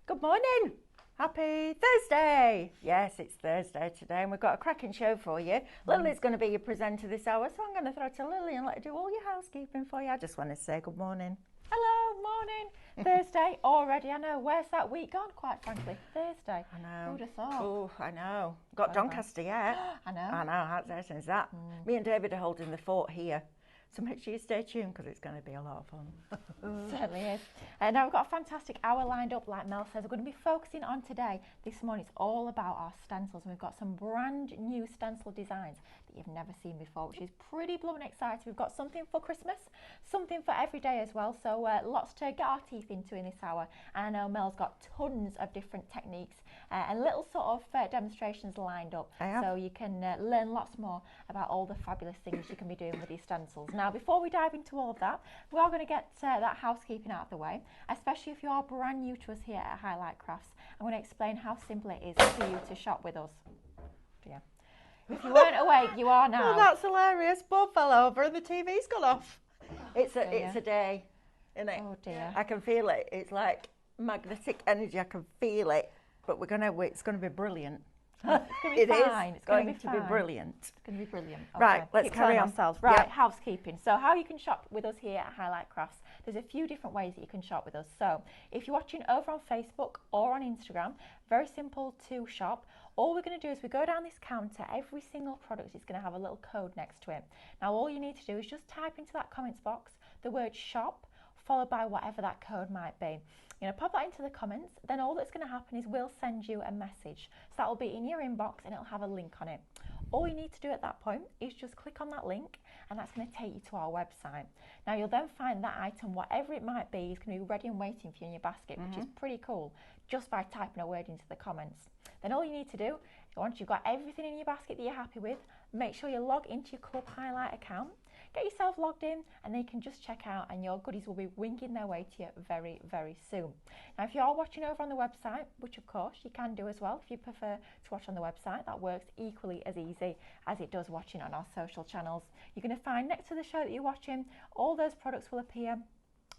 Good morning. Happy Thursday. Yes, it's Thursday today and we've got a cracking show for you. Lily's going to be your presenter this hour, so I'm going to throw to Lily and let her do all your housekeeping for you. I just want to say good morning. Hello, morning. Thursday already, I know. Where's that week gone, quite frankly? Thursday. I know. Who would have thought? Oh, I know. Got Doncaster yet. I know. I know, how exciting is that? Me and David are holding the fort here. So make sure you stay tuned because it's going to be a lot of fun. Certainly is. Now we've got a fantastic hour lined up, like Mel says. We're going to be focusing on today, this morning, it's all about our stencils. And we've got some brand new stencil designs that you've never seen before, which is pretty blooming exciting. We've got something for Christmas, something for every day as well. So lots to get our teeth into in this hour. And I know Mel's got tons of different techniques and little sort of demonstrations lined up. So you can learn lots more about all the fabulous things you can be doing with these stencils. Now, before we dive into all of that, we are going to get that housekeeping out of the way, especially if you are brand new to us here at Highlight Crafts. I'm going to explain how simple it is for you to shop with us. Yeah. If you weren't awake, you are now. Oh, that's hilarious. Bob fell over and the TV's gone off. It's a day, isn't it? Oh dear. I can feel it. It's like magnetic energy. I can feel it. But it's going to be brilliant. It's going to be fine. It's going to be brilliant. It's going to be brilliant. Okay. Right, let's carry on. Ourselves. Right, housekeeping. So how you can shop with us here at Highlight Crafts, there's a few different ways that you can shop with us. So if you're watching over on Facebook or on Instagram, very simple to shop. All we're going to do is we go down this counter, every single product is going to have a little code next to it. Now all you need to do is just type into that comments box the word shop, followed by whatever that code might be. Pop that into the comments, then all that's going to happen is we'll send you a message. So that will be in your inbox and it'll have a link on it. All you need to do at that point is just click on that link and that's going to take you to our website. Now you'll then find that item, whatever it might be, is going to be ready and waiting for you in your basket, which is pretty cool, just by typing a word into the comments. Then all you need to do, once you've got everything in your basket that you're happy with, make sure you log into your Club Highlight account. Get yourself logged in and then you can just check out and your goodies will be winging their way to you very, very soon. Now if you are watching over on the website, which of course you can do as well if you prefer to watch on the website, that works equally as easy as it does watching on our social channels. You're going to find next to the show that you're watching, all those products will appear.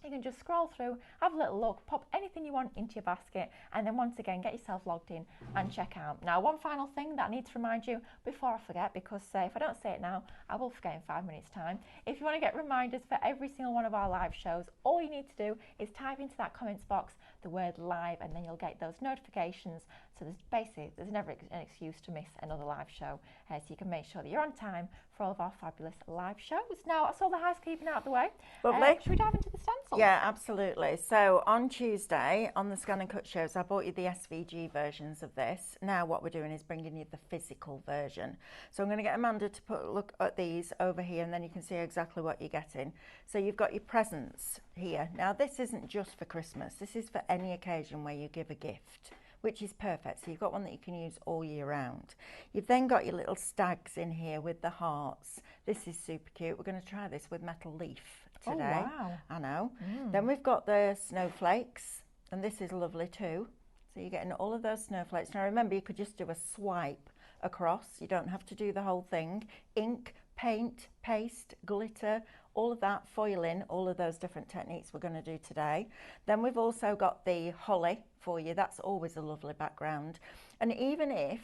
You can just scroll through, have a little look, pop anything you want into your basket, and then once again, get yourself logged in and check out. Now, one final thing that I need to remind you before I forget, because if I don't say it now, I will forget in 5 minutes' time. If you want to get reminders for every single one of our live shows, all you need to do is type into that comments box the word live, and then you'll get those notifications. So there's never an excuse to miss another live show. So you can make sure that you're on time for all of our fabulous live shows. Now, that's all the housekeeping out of the way. Lovely. Should we dive into the stencils? Yeah, absolutely. So on Tuesday, on the Scan and Cut shows, I bought you the SVG versions of this. Now what we're doing is bringing you the physical version. So I'm going to get Amanda to look at these over here, and then you can see exactly what you're getting. So you've got your presents here. Now this isn't just for Christmas. This is for any occasion where you give a gift, which is perfect. So you've got one that you can use all year round. You've then got your little stags in here with the hearts. This is super cute. We're going to try this with metal leaf today. Oh, wow. I know. Then we've got the snowflakes, and this is lovely too. So you're getting all of those snowflakes. Now remember, you could just do a swipe across. You don't have to do the whole thing. Ink, paint, paste, glitter, all of that, foiling, all of those different techniques we're going to do today. Then we've also got the holly for you. That's always a lovely background. And even if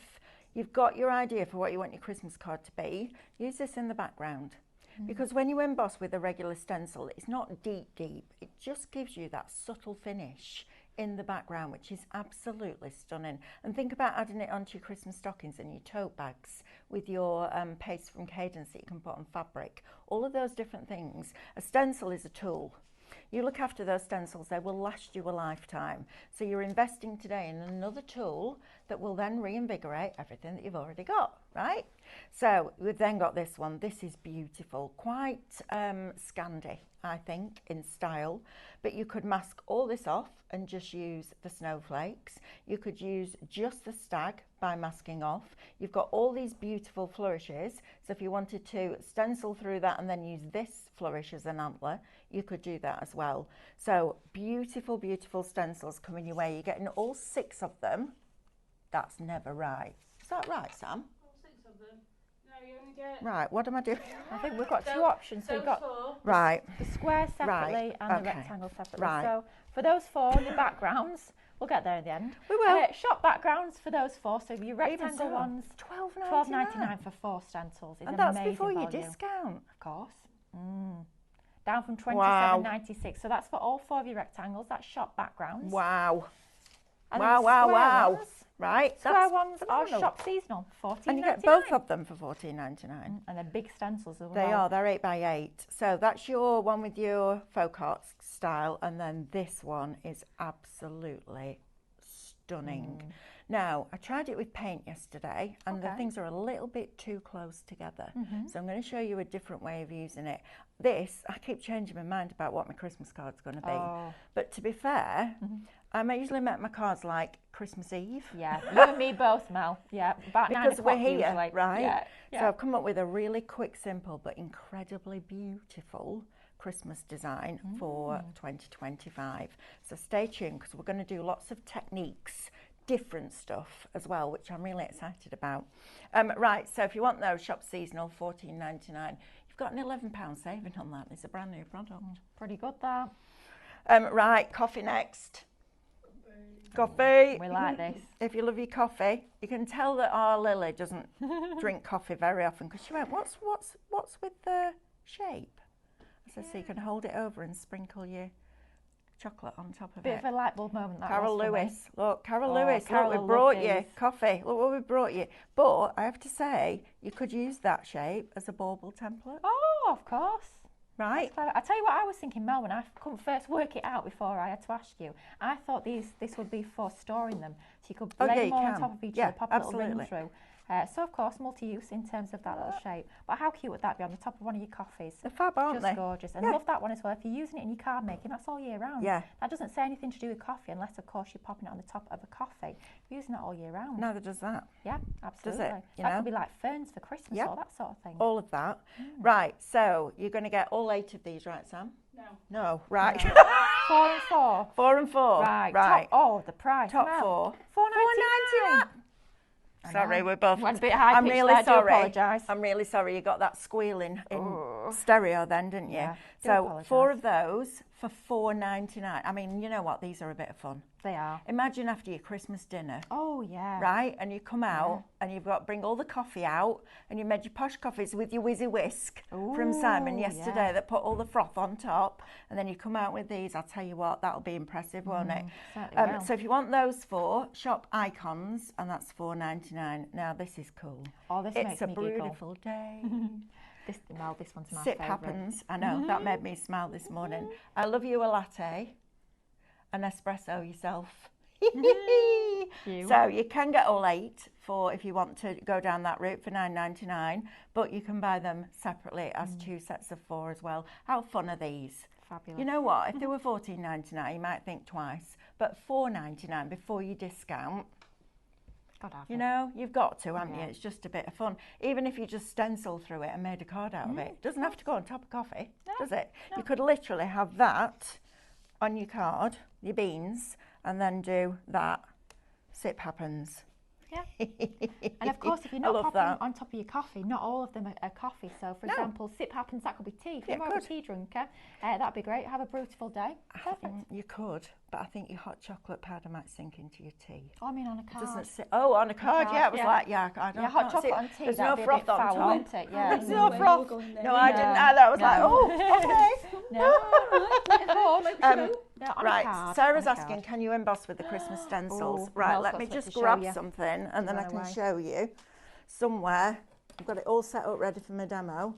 you've got your idea for what you want your Christmas card to be, use this in the background. Because when you emboss with a regular stencil, it's not deep. It just gives you that subtle finish in the background, which is absolutely stunning. And think about adding it onto your Christmas stockings and your tote bags with your paste from Cadence that you can put on fabric. All of those different things. A stencil is a tool. You look after those stencils, they will last you a lifetime. So you're investing today in another tool that will then reinvigorate everything that you've already got, right? So we've then got this one. This is beautiful, quite Scandi, I think, in style. But you could mask all this off and just use the snowflakes. You could use just the stag by masking off. You've got all these beautiful flourishes. So if you wanted to stencil through that and then use this flourish as an antler, you could do that as well. So beautiful, beautiful stencils coming your way. You're getting all 6 of them. That's never right. Is that right, Sam? All 6 of them. No, you only get... Right, what am I doing? I think we've got 2 options. So we've got 4. Right. the square separately Right, and the okay. rectangle separately. Right. So for those 4, the backgrounds, We'll get there in the end. We will. Shop backgrounds for those 4. So your rectangle so, ones, $12.99 for 4 stencils is and amazing that's before your value. discount. Of course. Down from $27.96. So that's for all 4 of your rectangles. That's shop backgrounds. Wow. And then square ones, Right. Square ones are phenomenal. shop seasonal, $14.99. And you get both of them for $14.99. And they're big stencils as well. They are. They're 8 by 8. So that's your one with your folk art style, and then this one is absolutely stunning. Now, I tried it with paint yesterday, and the things are a little bit too close together. So I'm going to show you a different way of using it. This, I keep changing my mind about what my Christmas card's going to be. But to be fair, I usually make my cards like Christmas Eve. Yeah, you and me both, Mel. Yeah, about 9 because o'clock we're here, usually. right? Yeah. So I've come up with a really quick, simple, but incredibly beautiful Christmas design for 2025. So stay tuned, because we're going to do lots of techniques, different stuff as well, which I'm really excited about. Right, so if you want those, shop seasonal, $14.99. You've got an £11 saving on that. It's a brand new product. Pretty good, that. Right, coffee next. Coffee. We like this. If you love your coffee, you can tell that our Lily doesn't drink coffee very often, because she went, what's with the shape? I said, so you can hold it over and sprinkle your chocolate on top of Bit it. of a light bulb moment. That Carol was for me. Lewis, look, Carol Lewis, Carol look, will we brought love you these. coffee. Look what we brought you. But I have to say, you could use that shape as a bauble template, Oh, of course. right? I tell you what I was thinking, Mel, when I couldn't first work it out before I had to ask you. I thought this would be for storing them, so you could Oh, lay yeah, them you all on can. top of each Yeah, other, pop a little ring absolutely. through. So of course, multi-use in terms of that little shape. But how cute would that be on the top of one of your coffees? They're fab, aren't Just they? gorgeous. And Yeah. love that one as well. If you're using it in your card making, that's all year round. Yeah. That doesn't say anything to do with coffee, unless of course you're popping it on the top of a coffee. You're using that all year round. Neither does that. Yeah, absolutely. You That know? could be like ferns for Christmas Yeah. or that sort of thing. All of that. Right, so you're going to get all 8 of these, right, Sam? No. No, right. 4 and 4. 4 and 4. Right. Right. The price. Top Mel. 4. $4.99. I Sorry, know. we're both. Went a bit high I'm pitched really there, I do sorry. apologise. I'm really sorry. You got that squealing in stereo then, didn't you? Yeah, do So apologise. 4 of those for $4.99. I mean, you know what? These are a bit of fun. They are. Imagine after your Christmas dinner, Oh, yeah. right? And you come out and you've got bring all the coffee out, and you made your posh coffees with your whizzy whisk from Simon Ooh, yesterday yeah. that put all the froth on top, and then you come out with these. I'll tell you what, that'll be impressive, won't it? certainly will. So if you want those 4, shop icons, and that's $4.99. Now this is cool. Oh, this It's makes a me giggle. beautiful day. This one's my Sip favourite. happens. I know, that made me smile this morning. I love you a latte, an espresso yourself. Cute. So you can get all 8 for if you want to go down that route for $9.99, but you can buy them separately as 2 sets of 4 as well. How fun are these? Fabulous. You know what? If they were $14.99, you might think twice, but $4.99 before you discount. Gotta have You it. know, you've got to, haven't you? Yeah. It's just a bit of fun. Even if you just stencil through it and made a card out of it, it doesn't have to go on top of coffee, does it? You could literally have that on your card, your beans, and then do that. Sip happens. Yeah. And of course, if you're I not love popping that. on top of your coffee, not all of them are coffee. So, for No. example, sip happens, that could be tea. If Yeah, you're more of a tea drinker, that'd be great. Have a beautiful day. Perfect. You could, but I think your hot chocolate powder might sink into your tea. Oh, I mean, on a It card. doesn't sit. Oh, on a card, yeah. It was yeah. like, yeah, I don't Yeah, hot can't see chocolate it. on tea. There's that'd no be a froth bit on foul, top. wouldn't it? Yeah. There's no way froth. you're going there. No, I No. didn't either. I was like, No. oh, okay. No, on a Right, card, Sarah's on a asking, card. can you emboss with the Christmas stencils? Oh, Right, Mel's let got me something just to show grab you. something and then I Run can away. show you somewhere. I've got it all set up ready for my demo.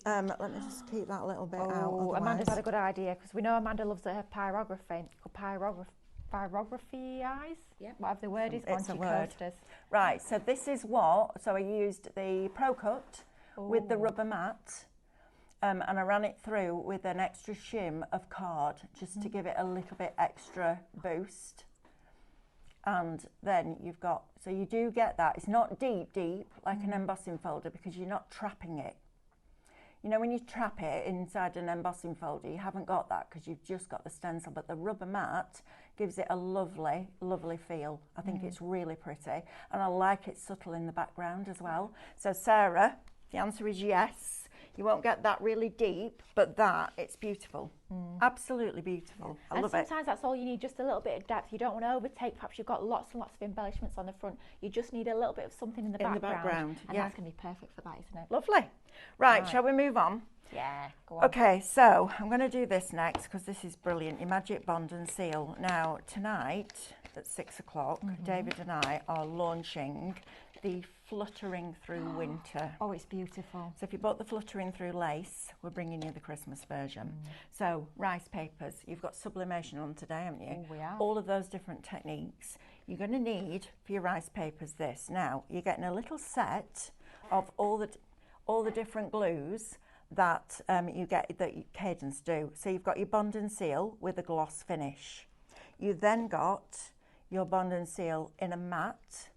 Let me just keep that little bit out. Oh, Otherwise. Amanda's had a good idea because we know Amanda loves her pyrography. Pyrography eyes? Yeah. Whatever the word is, It's onto a your word. coasters. Right, so this is what, so I used the Pro Cut with the rubber mat and I ran it through with an extra shim of card just to give it a little bit extra boost. And then you've got, so you do get that. It's not deep like an embossing folder because you're not trapping it. You know, when you trap it inside an embossing folder, you haven't got that because you've just got the stencil, but the rubber mat gives it a lovely, lovely feel. I think it's really pretty. And I like it subtle in the background as well. So Sarah, the answer is yes. You won't get that really deep, but that, it's beautiful. Absolutely beautiful. I love it. And sometimes that's all you need, just a little bit of depth. You don't want to overtake. Perhaps you've got lots and lots of embellishments on the front. You just need a little bit of something in the background. And that's going to be perfect for that, isn't it? Lovely. Right, shall we move on? Yeah, go on. Okay, so I'm going to do this next because this is brilliant. Your Magic Bond and Seal. Now, tonight at 6 o'clock, David and I are launching the Fluttering Through Winter. Oh, it's beautiful. So if you bought the Fluttering Through lace, we're bringing you the Christmas version. So rice papers, you've got sublimation on today, haven't you? Oh, we have. All of those different techniques. You're going to need for your rice papers this. Now, you're getting a little set of all the different glues that you get that Cadence do. So you've got your Bond and Seal with a gloss finish. You then got your Bond and Seal in a matte.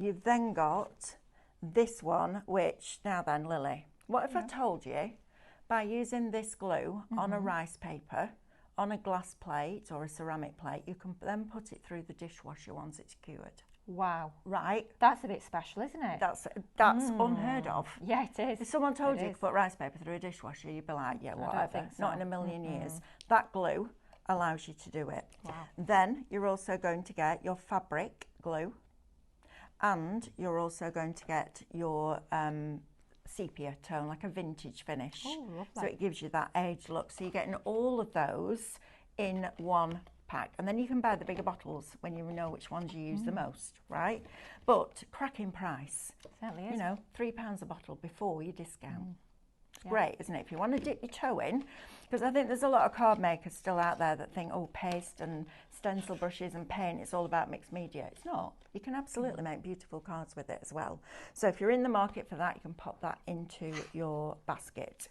You've then got this one, which, now then, Lily, what if I told you by using this glue on a rice paper, on a glass plate or a ceramic plate, you can then put it through the dishwasher once it's cured. Wow. Right? That's a bit special, isn't it? That's unheard of. Yeah, it is. If someone told you to put rice paper through a dishwasher, you'd be like, yeah, whatever. I don't think so. Not in a million years. That glue allows you to do it. Wow. Then you're also going to get your fabric glue, and you're also going to get your sepia tone, like a vintage finish. Oh, lovely. So it gives you that aged look. So you're getting all of those in one pack, and then you can buy the bigger bottles when you know which ones you use the most, right? But cracking price. Certainly is. You know, £3 a bottle before your discount. It's great, isn't it? If you want to dip your toe in, because I think there's a lot of card makers still out there that think, oh, paste and stencil brushes and paint, it's all about mixed media. It's not. You can absolutely make beautiful cards with it as well. So if you're in the market for that, you can pop that into your basket.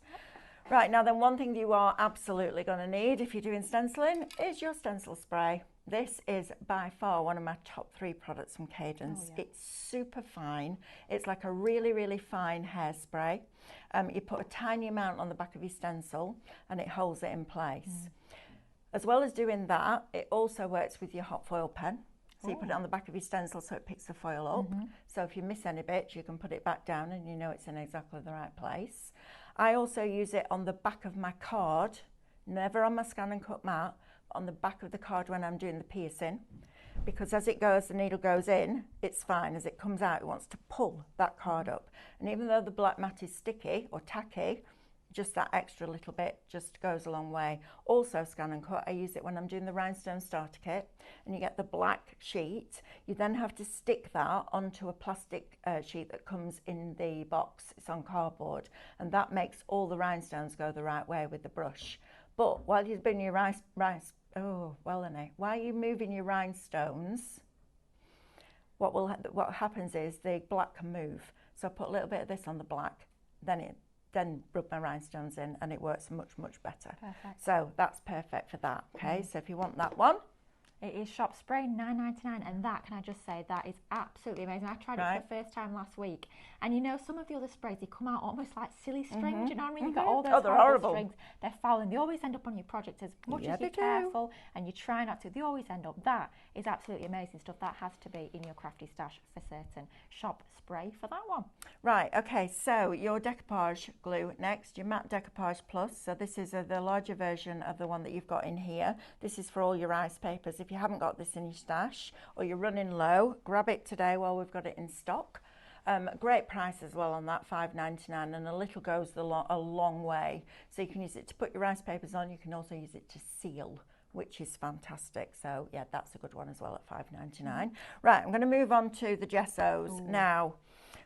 Right, now then, one thing you are absolutely going to need if you're doing stenciling is your stencil spray. This is by far one of my top 3 products from Cadence. It's super fine. It's like a really, really fine hairspray. You put a tiny amount on the back of your stencil and it holds it in place. As well as doing that, it also works with your hot foil pen. So you put it on the back of your stencil so it picks the foil up. So if you miss any bits, you can put it back down and you know it's in exactly the right place. I also use it on the back of my card, never on my scan and cut mat, but on the back of the card when I'm doing the piercing, because as it goes, the needle goes in, it's fine. As it comes out, it wants to pull that card up. And even though the black mat is sticky or tacky, just that extra little bit just goes a long way. Also scan and cut, I use it when I'm doing the rhinestone starter kit, and you get the black sheet. You then have to stick that onto a plastic sheet that comes in the box. It's on cardboard, and that makes all the rhinestones go the right way with the brush. But while you're doing your while you're moving your rhinestones, what happens is the black can move. So I put a little bit of this on the black, then rub my rhinestones in, and it works much, much better. Perfect. So that's perfect for that, okay? So if you want that one. It is shop spray, $9.99, and that, can I just say, that is absolutely amazing. I tried it for the first time last week, and you know, some of the other sprays, they come out almost like silly string, do you know what I mean? You've got all those horrible strings, they're foul, and they always end up on your project as much as you're careful, and you try not to, they always end up. That is absolutely amazing stuff. That has to be in your crafty stash for certain. Shop spray for that one. Right, okay, so your decoupage glue next, your matte decoupage plus. So this is the larger version of the one that you've got in here. This is for all your rice papers. If you haven't got this in your stash or you're running low, grab it today while we've got it in stock. Great price as well on that, $5.99, and a little goes a long way. So you can use it to put your rice papers on. You can also use it to seal, which is fantastic. So yeah, that's a good one as well at $5.99. Right, I'm going to move on to the Gessos. Now,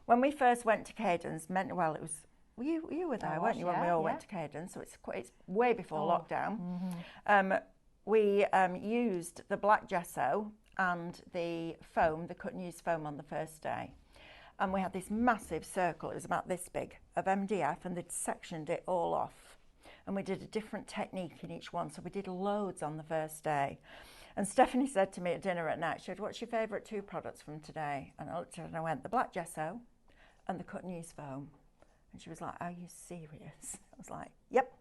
when we first went to Cadence, it was, you were there, weren't you, when we all went to Cadence? So it's way before lockdown. We used the black gesso and the foam, the cut and use foam on the first day. And we had this massive circle, it was about this big, of MDF, and they'd sectioned it all off. And we did a different technique in each one, so we did loads on the first day. And Stephanie said to me at dinner at night, she said, what's your favourite 2 products from today? And I looked at her and I went, the black gesso and the cut and use foam. And she was like, are you serious? I was like, yep.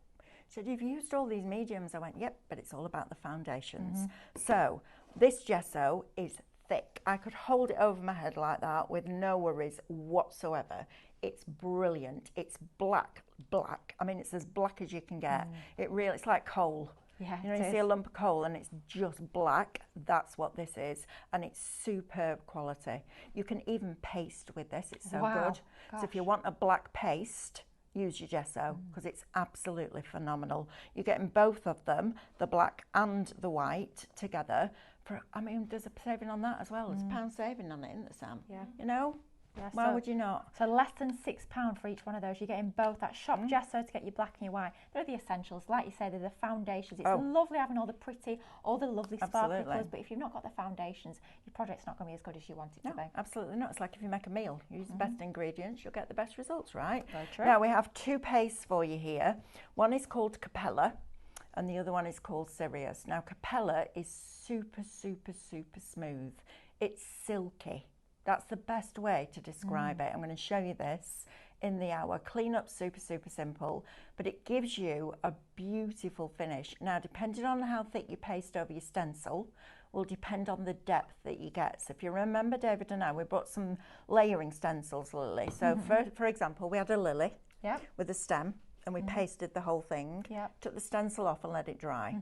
She said, you've used all these mediums. I went, yep, but it's all about the foundations. So this gesso is thick. I could hold it over my head like that with no worries whatsoever. It's brilliant. It's black. I mean, it's as black as you can get. It's like coal. Yeah, you know, you see a lump of coal and it's just black. That's what this is, and it's superb quality. You can even paste with this. It's so good. So if you want a black paste, use your gesso, because it's absolutely phenomenal. You're getting both of them, the black and the white, together. I mean, there's a saving on that as well. There's a pound saving on it, isn't there, Sam? Yeah. You know? Yeah, Why would you not? So less than £6 for each one of those. You're getting both that shop gesso to get your black and your white. They're the essentials. Like you say, they're the foundations. It's lovely having all the lovely sparkly colours, but if you've not got the foundations, your project's not going to be as good as you want it to be. Absolutely not. It's like if you make a meal, you use the best ingredients, you'll get the best results, right? Very true. Now we have two pastes for you here. One is called Capella and the other one is called Sirius. Now Capella is super smooth. It's silky. That's the best way to describe it. I'm going to show you this in the hour. Clean up, super simple, but it gives you a beautiful finish. Now, depending on how thick you paste over your stencil, will depend on the depth that you get. So if you remember, David and I, we brought some layering stencils, Lily. So for example, we had a lily with a stem, and we pasted the whole thing, took the stencil off and let it dry.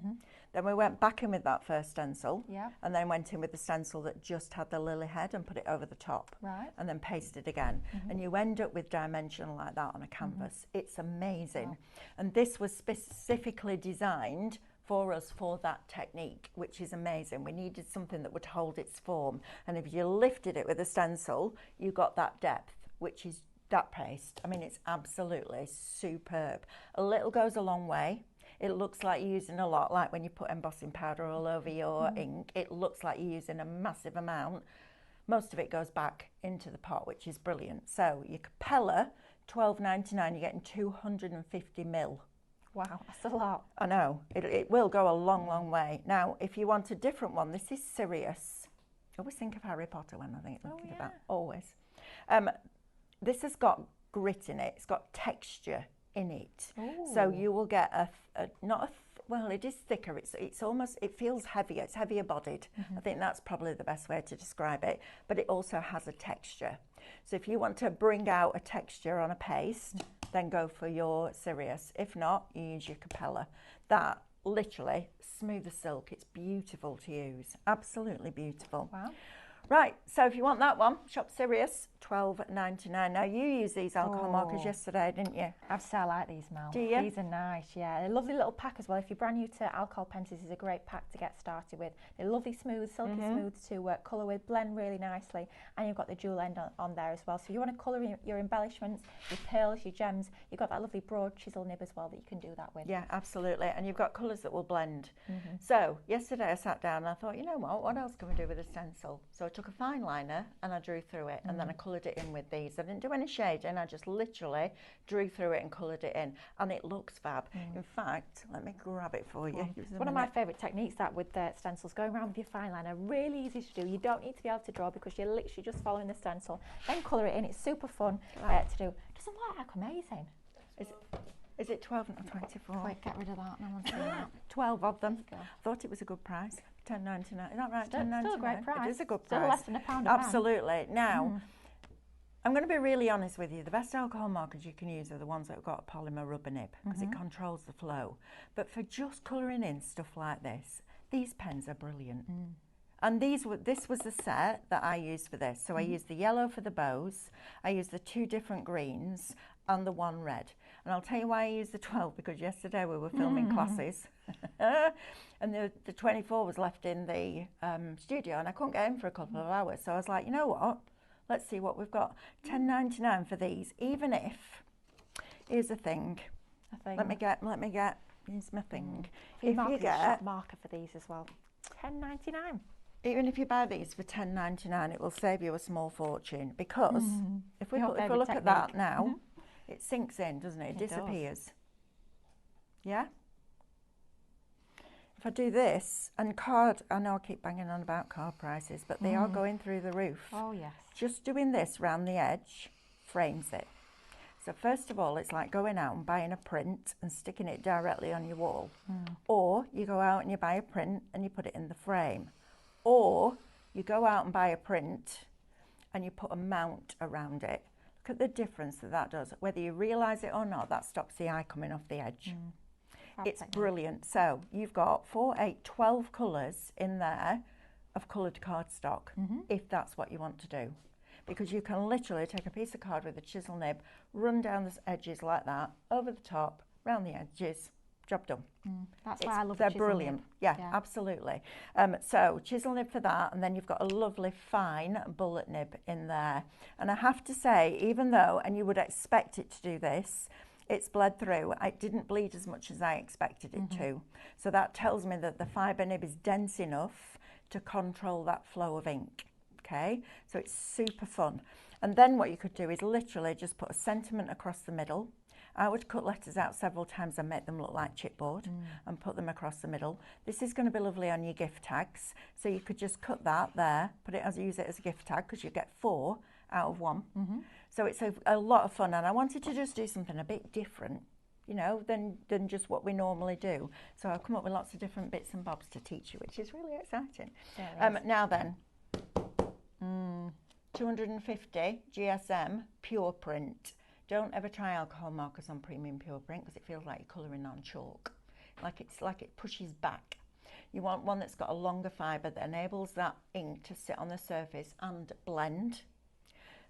Then we went back in with that first stencil, and then went in with the stencil that just had the lily head and put it over the top, and then pasted again. And you end up with dimension like that on a canvas. It's amazing. And this was specifically designed for us for that technique, which is amazing. We needed something that would hold its form. And if you lifted it with a stencil, you got that depth, which is that paste. I mean, it's absolutely superb. A little goes a long way. It looks like you're using a lot, like when you put embossing powder all over your ink. It looks like you're using a massive amount. Most of it goes back into the pot, which is brilliant. So your Capella, $12.99, you're getting 250 mil. Wow, that's a lot. I know. It will go a long way. Now, if you want a different one, this is Sirius. I always think of Harry Potter when I think of that. Always. This has got grit in it. It's got texture in it. Ooh. So you will get well, it is thicker. It's almost, it feels heavier. It's heavier bodied. I think that's probably the best way to describe it. But it also has a texture. So if you want to bring out a texture on a paste, then go for your Sirius. If not, you use your Capella. That literally smooth as silk. It's beautiful to use. Absolutely beautiful. Wow. Right, so if you want that one, shop Sirius, $12.99. Now you used these alcohol markers yesterday, didn't you? I have to say I like these, Mel. Do you? These are nice, yeah. They're a lovely little pack as well. If you're brand new to alcohol pens, this is a great pack to get started with. They're lovely, smooth, silky smooth to colour with, blend really nicely, and you've got the jewel end on there as well. So if you want to colour your embellishments, your pearls, your gems, you've got that lovely broad chisel nib as well that you can do that with. Yeah, absolutely, and you've got colours that will blend. So yesterday I sat down and I thought, you know what else can we do with a stencil? So I took a fine liner and I drew through it, and then I coloured it in with these. I didn't do any shading, I just literally drew through it and coloured it in, and it looks fab. In fact, let me grab it for you. It's one of my favourite techniques, that with the stencils, going around with your fine liner, really easy to do. You don't need to be able to draw because you're literally just following the stencil, then colour it in. It's super fun to do. Doesn't that look amazing? Is it 12 or 24? Wait, get rid of that. No one's doing that. 12 of them. Thought it was a good price. $10.99. Is that right? $10.99. Still a great price. It is a good Still price. less than £1 a Absolutely. Now, I'm going to be really honest with you. The best alcohol markers you can use are the ones that have got a polymer rubber nib, because it controls the flow. But for just colouring in stuff like this, these pens are brilliant. And this was the set that I used for this. So I used the yellow for the bows, I used the 2 different greens, and the 1 red. And I'll tell you why I used the 12, because yesterday we were filming classes and the 24 was left in the studio, and I couldn't get in for a couple of hours. So I was like, you know what? Let's see what we've got. $10.99 for these, even if, here's the thing. Let me get, here's my thing. If you get a shop marker for these as well, $10.99. Even if you buy these for $10.99, it will save you a small fortune, because if we look at that now, it sinks in, doesn't it? It disappears. Yeah? If I do this, and card, I know I keep banging on about card prices, but they are going through the roof. Oh, yes. Just doing this round the edge frames it. So first of all, it's like going out and buying a print and sticking it directly on your wall. Or you go out and you buy a print and you put it in the frame. Or you go out and buy a print and you put a mount around it. Look at the difference that does. Whether you realise it or not, that stops the eye coming off the edge. It's brilliant. So you've got 4, 8, 12 colours in there of coloured cardstock, if that's what you want to do. Because you can literally take a piece of card with a chisel nib, run down the edges like that, over the top, round the edges, job done. That's why I love They're the chisel brilliant. nib. Yeah, absolutely. So chisel nib for that, and then you've got a lovely fine bullet nib in there. And I have to say, even though, and you would expect it to do this, it's bled through. It didn't bleed as much as I expected it to. So that tells me that the fibre nib is dense enough to control that flow of ink. Okay, so it's super fun. And then what you could do is literally just put a sentiment across the middle. I would cut letters out several times and make them look like chipboard and put them across the middle. This is going to be lovely on your gift tags. So you could just cut that there, use it as a gift tag, because you get 4 out of 1. So it's a lot of fun, and I wanted to just do something a bit different, you know, than just what we normally do. So I've come up with lots of different bits and bobs to teach you, which is really exciting. Now then, 250 GSM pure print. Don't ever try alcohol markers on premium pure print, because it feels like you're colouring on chalk. It's like it pushes back. You want one that's got a longer fibre that enables that ink to sit on the surface and blend.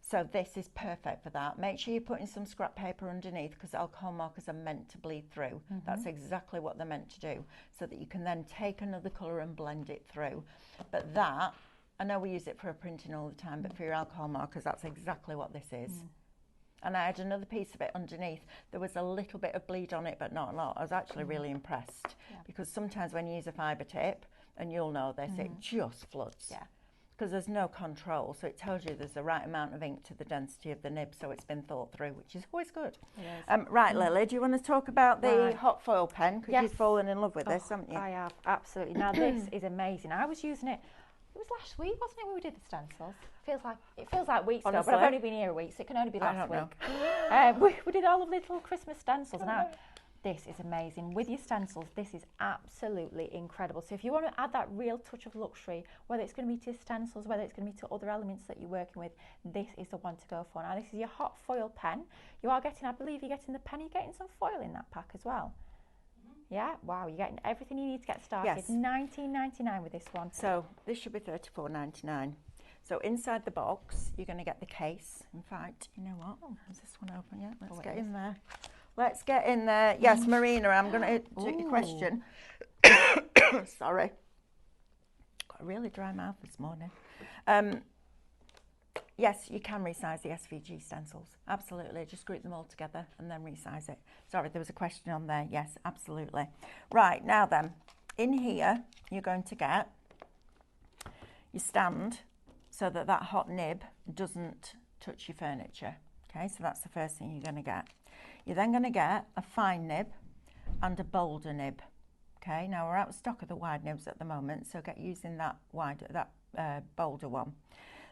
So this is perfect for that. Make sure you're putting some scrap paper underneath, because alcohol markers are meant to bleed through. That's exactly what they're meant to do, so that you can then take another colour and blend it through. But that, I know we use it for printing all the time, but for your alcohol markers, that's exactly what this is. And I had another piece of it underneath. There was a little bit of bleed on it, but not a lot. I was actually really impressed, because sometimes when you use a fibre tip, and you'll know this, it just floods. Because there's no control, so it tells you there's the right amount of ink to the density of the nib, so it's been thought through, which is always good. Right, Lily, do you want to talk about the hot foil pen? Because you've fallen in love with this, haven't you? I have, absolutely. Now this is amazing. I was using it. It was last week, wasn't it, when we did the stencils? It feels like weeks ago, but I've only been here a week, so it can only be last week. We did all of the little Christmas stencils, and this is amazing. With your stencils, this is absolutely incredible. So if you want to add that real touch of luxury, whether it's going to be to stencils, whether it's going to be to other elements that you're working with, this is the one to go for. Now this is your hot foil pen. You are getting, I believe you're getting the pen, you're getting some foil in that pack as well. Yeah, wow, you're getting everything you need to get started. Yes. $19.99 with this one. So this should be $34.99. So inside the box, you're going to get the case. In fact, you know what? Is this one open yet? Let's get in there. Let's get in there. Yes, Marina, I'm going to take your question. Sorry. Got a really dry mouth this morning. Yes, you can resize the SVG stencils. Absolutely. Just group them all together and then resize it. Sorry, there was a question on there. Yes, absolutely. Right, now then, in here, you're going to get your stand so that that hot nib doesn't touch your furniture. Okay, so that's the first thing you're going to get. You're then going to get a fine nib and a bolder nib. Okay, now we're out of stock of the wide nibs at the moment, so get using that bolder one.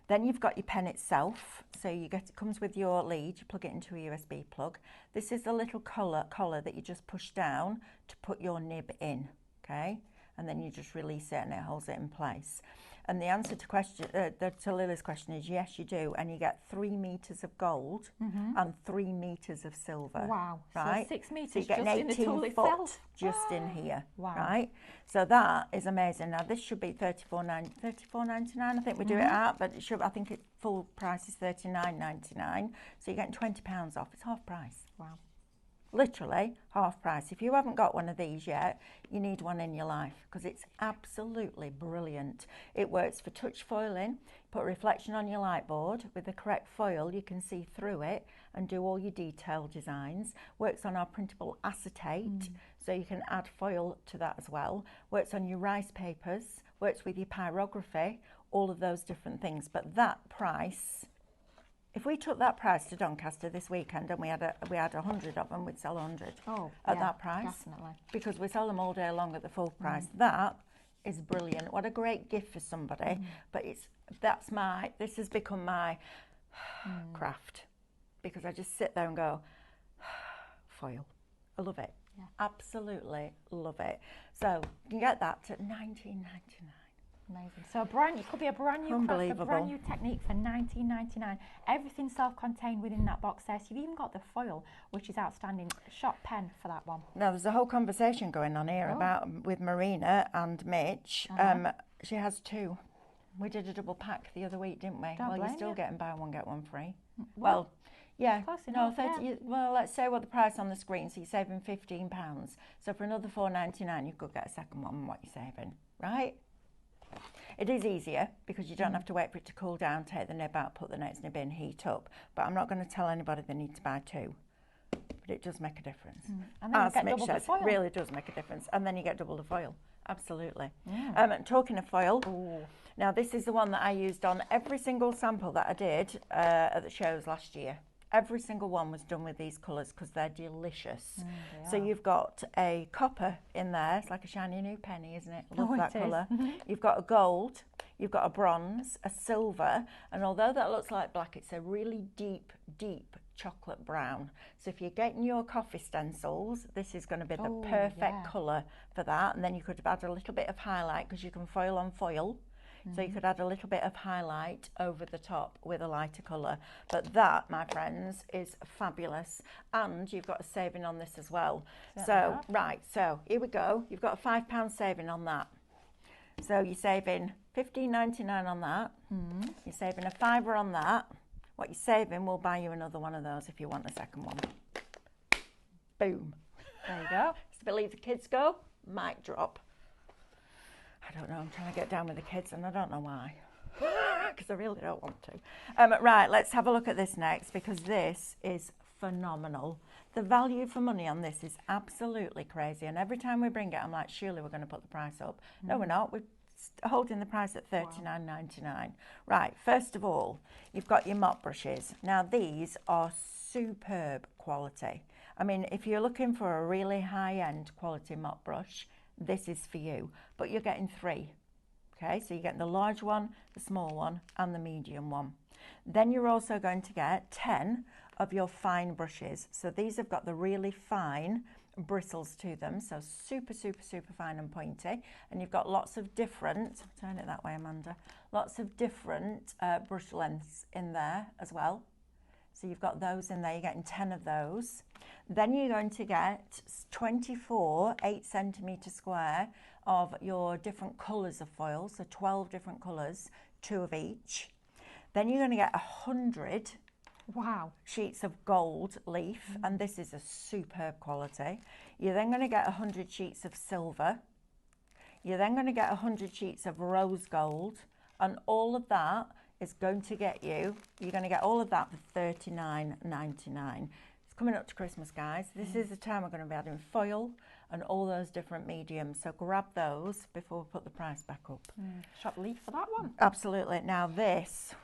Then you've got your pen itself, so it comes with your lead, you plug it into a USB plug. This is the little collar that you just push down to put your nib in, okay? And then you just release it and it holds it in place. And the answer to Lily's question is yes, you do, and you get 3 meters of gold and 3 meters of silver. Wow! Right? So 6 meters so you get just in the tool itself. Just in here. Wow! Right? So that is amazing. Now this should be $34.99. I think we do it at, but it should. I think full price is $39.99. So you're getting £20 off. It's half price. Wow! Literally half price. If you haven't got one of these yet, you need one in your life, because it's absolutely brilliant. It works for touch foiling. Put a reflection on your light board with the correct foil, you can see through it and do all your detail designs. Works on our printable acetate, so you can add foil to that as well. Works on your rice papers, works with your pyrography, all of those different things. But that price, if we took that price to Doncaster this weekend and we had 100 of them, we'd sell 100 at that price. Definitely. Because we sell them all day long at the full price. That is brilliant. What a great gift for somebody. But this has become my craft, because I just sit there and go, foil. I love it. Yeah. Absolutely love it. So you can get that at $19.99. Amazing. So it could be a brand new craft, a brand new technique for $19.99. Everything self-contained within that box there. So you've even got the foil, which is outstanding. Shop pen for that one. Now there's a whole conversation going on here about with Marina and Mitch. She has two. We did a double pack the other week, didn't we? Well, you're still getting buy one get one free. Well, yeah. Close enough, 30, well, let's say what the price on the screen. So you're saving £15. So for another $4.99, you could get a second one on what you're saving, right? It is easier because you don't have to wait for it to cool down, take the nib out, put the next nib in, heat up. But I'm not going to tell anybody they need to buy two. But it does make a difference. And then As you get Mitch double the says, foil. it really does make a difference. And then you get double the foil. Absolutely. Talking of foil, now this is the one that I used on every single sample that I did at the shows last year. Every single one was done with these colours because they're delicious. So you've got a copper in there. It's like a shiny new penny, isn't it? Love that colour. You've got a gold, you've got a bronze, a silver, and although that looks like black, it's a really deep, deep chocolate brown. So if you're getting your coffee stencils, this is going to be the perfect colour for that. And then you could add a little bit of highlight because you can foil on foil. So you could add a little bit of highlight over the top with a lighter colour. But that, my friends, is fabulous. And you've got a saving on this as well. So here we go. You've got a £5 saving on that. So you're saving $15.99 on that. You're saving a fiver on that. What you're saving will buy you another one of those if you want the second one. Boom. There you go. Just believe the kids go. Mic drop. I don't know, I'm trying to get down with the kids and I don't know why, because I really don't want to. Right, let's have a look at this next because this is phenomenal. The value for money on this is absolutely crazy, and every time we bring it, I'm like, surely we're going to put the price up. No, we're not. We're holding the price at $39.99. Right, first of all, you've got your mop brushes. Now, these are superb quality. I mean, if you're looking for a really high-end quality mop brush, this is for you, but you're getting three. Okay, so you're getting the large one, the small one, and the medium one. Then you're also going to get 10 of your fine brushes. So these have got the really fine bristles to them, so super, super, super fine and pointy. And you've got lots of different, turn it that way, Amanda, lots of different brush lengths in there as well. So you've got those in there, you're getting 10 of those. Then you're going to get 24 8cm square of your different colours of foil, so 12 different colours, 2 of each. Then you're going to get 100 sheets of gold leaf, and this is a superb quality. You're then going to get 100 sheets of silver. You're then going to get 100 sheets of rose gold, and all of that is going to get you, you're going to get all of that for $39.99. It's coming up to Christmas, guys. This is the time we're going to be adding foil and all those different mediums. So grab those before we put the price back up. Shop leaf for that one. Absolutely. Now this,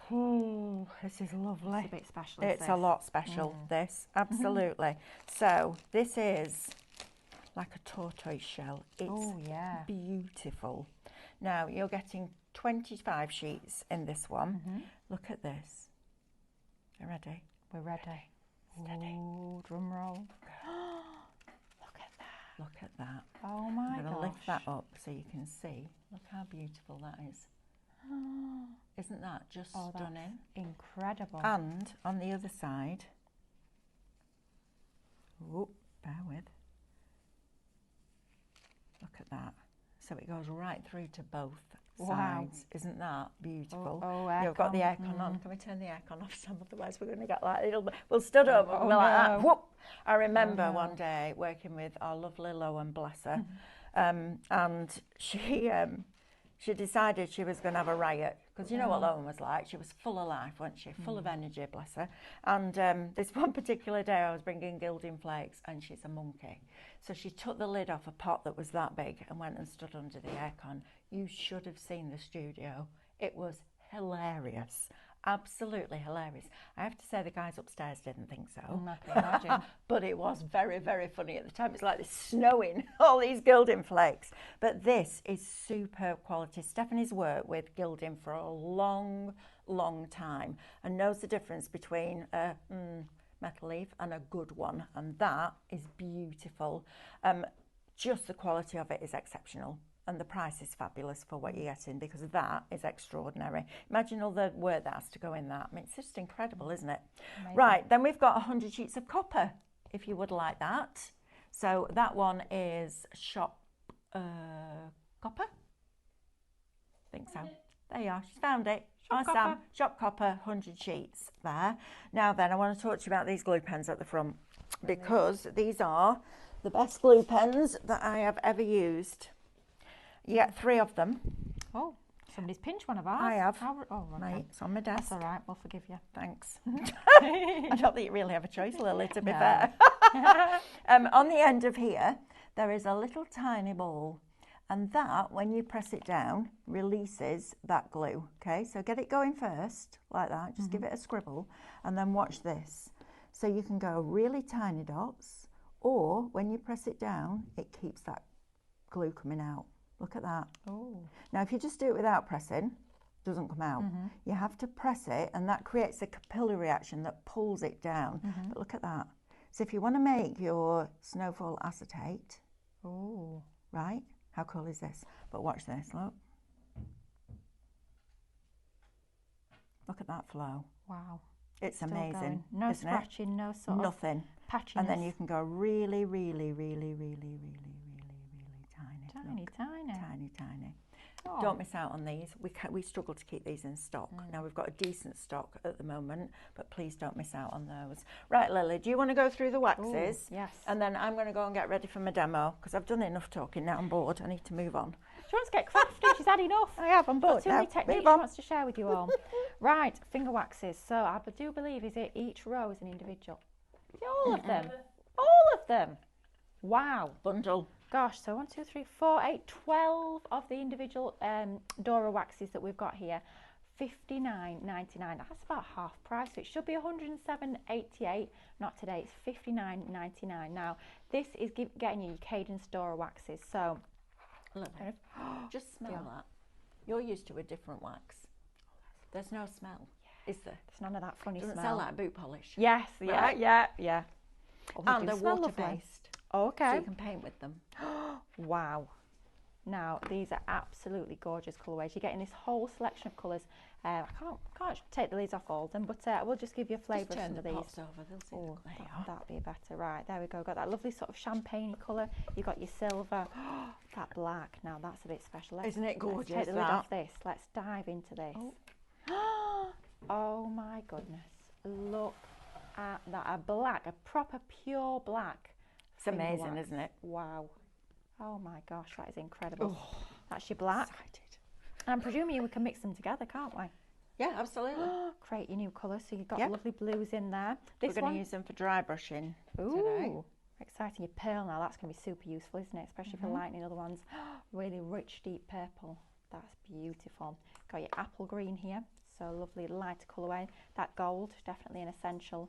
this is lovely. It's a bit special. It's a lot special, this. Absolutely. So this is like a tortoise shell. It's beautiful. Now you're getting 25 sheets in this one. Look at this. You ready? We're ready. Steady. Ooh, drum roll. Look at that. Look at that. Oh my gosh. I'm going to lift that up so you can see. Look how beautiful that is. Isn't that just stunning? Incredible. And on the other side, bear with. Look at that. So it goes right through to both sides. Isn't that beautiful? You've got the aircon on. Can we turn the aircon off some? Otherwise we're going to get like, we'll stood up and we're like that. Whoop. I remember one day working with our lovely Loan, bless her, and she decided she was going to have a riot, because you know what Loan was like. She was full of life, wasn't she? Full of energy, bless her. And this one particular day I was bringing gilding flakes, and she's a monkey. So she took the lid off a pot that was that big and went and stood under the aircon. You should have seen the studio. It was hilarious. Absolutely hilarious. I have to say the guys upstairs didn't think so. I can imagine. But it was very, very funny at the time. It's like it's snowing, all these gilding flakes. But this is superb quality. Stephanie's worked with gilding for a long, long time and knows the difference between a metal leaf and a good one. And that is beautiful. Just the quality of it is exceptional. and the price is fabulous for what you're getting, because that is extraordinary. Imagine all the work that has to go in that. I mean, it's just incredible, isn't it? Amazing. Right, then we've got 100 sheets of copper, if you would like that. So that one is shop copper. I think so. There you are, she's found it. Shop Sam, copper. shop copper, 100 sheets there. Now then, I want to talk to you about these glue pens at the front, because these are the best glue pens that I have ever used. You get 3 of them. Oh, somebody's pinched one of ours. I have. Oh, okay. Right, it's on my desk. That's all right, we'll forgive you. Thanks. I don't think you really have a choice, Lily, to be No. fair. On the end of here, there is a little tiny ball. And that, when you press it down, releases that glue. Okay, so get it going first, like that. Just give it a scribble, and then watch this. So you can go really tiny dots, or when you press it down, it keeps that glue coming out. Look at that. Oh. Now, if you just do it without pressing, it doesn't come out. You have to press it, and that creates a capillary reaction that pulls it down. But look at that. So if you want to make your snowfall acetate, Oh. right? How cool is this? But watch this, look. Look at that flow. Wow. It's Still amazing. going. No isn't scratching, no it? sort of Nothing. patchiness. And then you can go really, really, really, really, really, really, really tiny. Tiny, Look. tiny. Tiny, tiny. Oh. Don't miss out on these. We struggle to keep these in stock. Now we've got a decent stock at the moment, but please don't miss out on those. Right, Lily, do you want to go through the waxes? Ooh, yes. And then I'm going to go and get ready for my demo, because I've done enough talking now. I'm bored. I need to move on. She wants to get crafty. She's had enough. I have. I'm bored Too many now. techniques Move she on. wants to share with you all. Right, finger waxes. So I do believe is it each row is an individual. Is it all of them? All of them. Wow. Bundle. Gosh, so 1, 2, 3, 4, 8, 12 of the individual Dora waxes that we've got here. $59.99. That's about half price. So it should be $107.88. Not today. It's $59.99. Now this is getting you your Cadence Dora waxes. So Look, just smell that. You're used to a different wax. There's no smell, is there? there's none of that funny Doesn't smell. smell like boot polish. Yes, Right? yeah. Oh, they And do they're smell water lovely. based, Oh, so okay. you can paint with them. Wow. Now these are absolutely gorgeous colourways. You're getting this whole selection of colours. I can't take the lids off all of them, but we'll just give you a flavour Just of turn some the of these. pots over, they'll see Oh, there you are. that'd be better. Right, there we go. Got that lovely sort of champagne colour. You've got your silver. That black. Now that's a bit special. Isn't it gorgeous, Let's take the lid that? off this. Let's dive into this. Oh my goodness. Look at that. A black, a proper pure black. It's amazing, finger wax. isn't it? Wow. Oh my gosh, that is incredible. That's your black. Excited. I'm presuming we can mix them together, can't we? Yeah, absolutely. Create your new colour. So you've got Yep. lovely blues in there. We're This going one. to use them for dry brushing today. Ooh, exciting. Your pearl now, that's going to be super useful, isn't it? Especially for lightening other ones. Really rich, deep purple. That's beautiful. Got your apple green here. So lovely lighter colourway. That gold, definitely an essential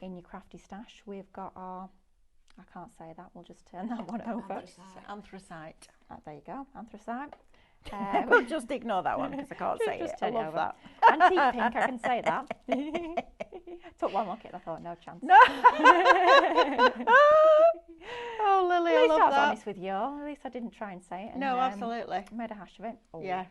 in your crafty stash. We've got our, I can't say that, we'll just turn that one over. Anthracite. There you go, anthracite. We'll just ignore that one because I can't say Just it. I turn it love over. that. Antique pink, I can say that. Took one look at it, I thought, no chance. No. Oh, Lily, At I least I love was that. honest with you. At least I didn't try and say it. And, No, absolutely. made a hash of it. Oh, Yeah.